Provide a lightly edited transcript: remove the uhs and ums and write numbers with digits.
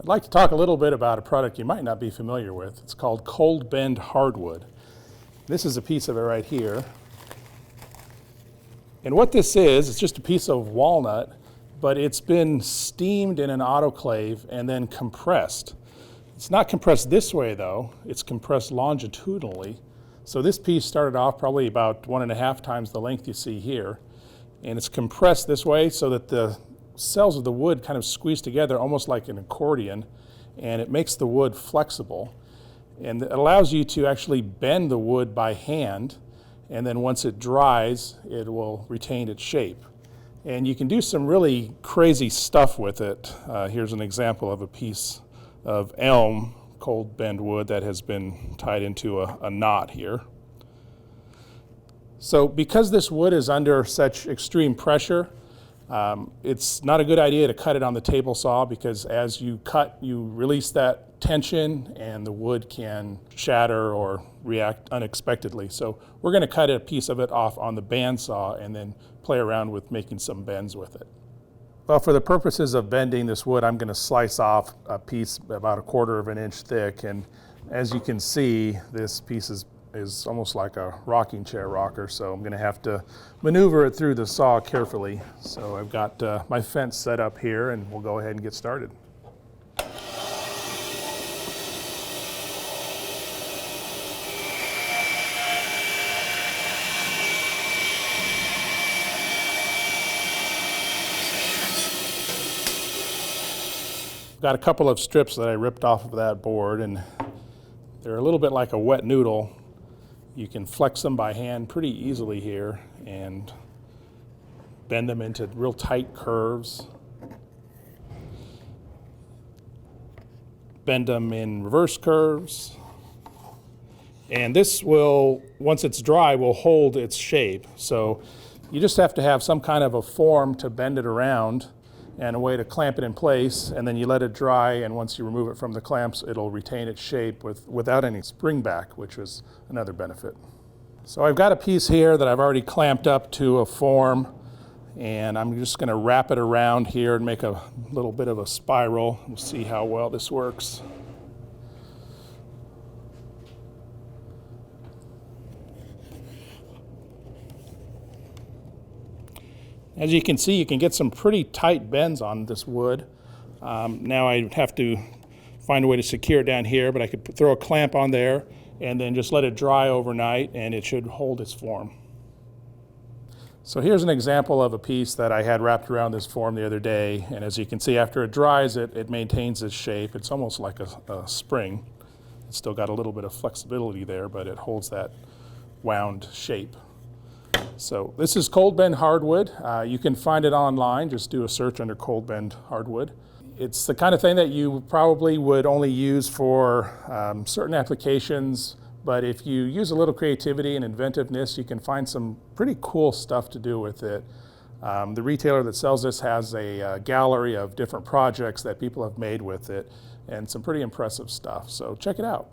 I'd like to talk a little bit about a product you might not be familiar with. It's called cold bend hardwood. This is a piece of it right here. And what this is, it's just a piece of walnut, but it's been steamed in an autoclave and then compressed. It's not compressed this way though, it's compressed longitudinally. So this piece started off probably about 1.5 times the length you see here. And it's compressed this way so that the cells of the wood kind of squeeze together almost like an accordion, and it makes the wood flexible. And it allows you to actually bend the wood by hand, and then once it dries, it will retain its shape. And you can do some really crazy stuff with it. Here's an example of a piece of elm cold bend wood that has been tied into a knot here. So because this wood is under such extreme pressure, it's not a good idea to cut it on the table saw, because as you cut, you release that tension and the wood can shatter or react unexpectedly. So we're going to cut a piece of it off on the bandsaw and then play around with making some bends with it. Well, for the purposes of bending this wood, I'm going to slice off a piece about 1/4 inch thick, and as you can see, this piece is almost like a rocking chair rocker, so I'm going to have to maneuver it through the saw carefully. So I've got my fence set up here, and we'll go ahead and get started. I've got a couple of strips that I ripped off of that board, and they're a little bit like a wet noodle. You can flex them by hand pretty easily here and bend them into real tight curves. Bend them in reverse curves. And this will, once it's dry, will hold its shape. So you just have to have some kind of a form to bend it around and a way to clamp it in place, and then you let it dry, and once you remove it from the clamps, it'll retain its shape without any spring back, which is another benefit. So I've got a piece here that I've already clamped up to a form, and I'm just going to wrap it around here and make a little bit of a spiral. We'll see how well this works. As you can see, you can get some pretty tight bends on this wood. Now I have to find a way to secure it down here, but I could throw a clamp on there and then just let it dry overnight, and it should hold its form. So here's an example of a piece that I had wrapped around this form the other day, and as you can see, after it dries, it maintains its shape. It's almost like a spring. It's still got a little bit of flexibility there, but it holds that wound shape. So this is cold bend hardwood. You can find it online. Just do a search under cold bend hardwood. It's the kind of thing that you probably would only use for certain applications, but if you use a little creativity and inventiveness, you can find some pretty cool stuff to do with it. The retailer that sells this has a gallery of different projects that people have made with it, and some pretty impressive stuff. So check it out.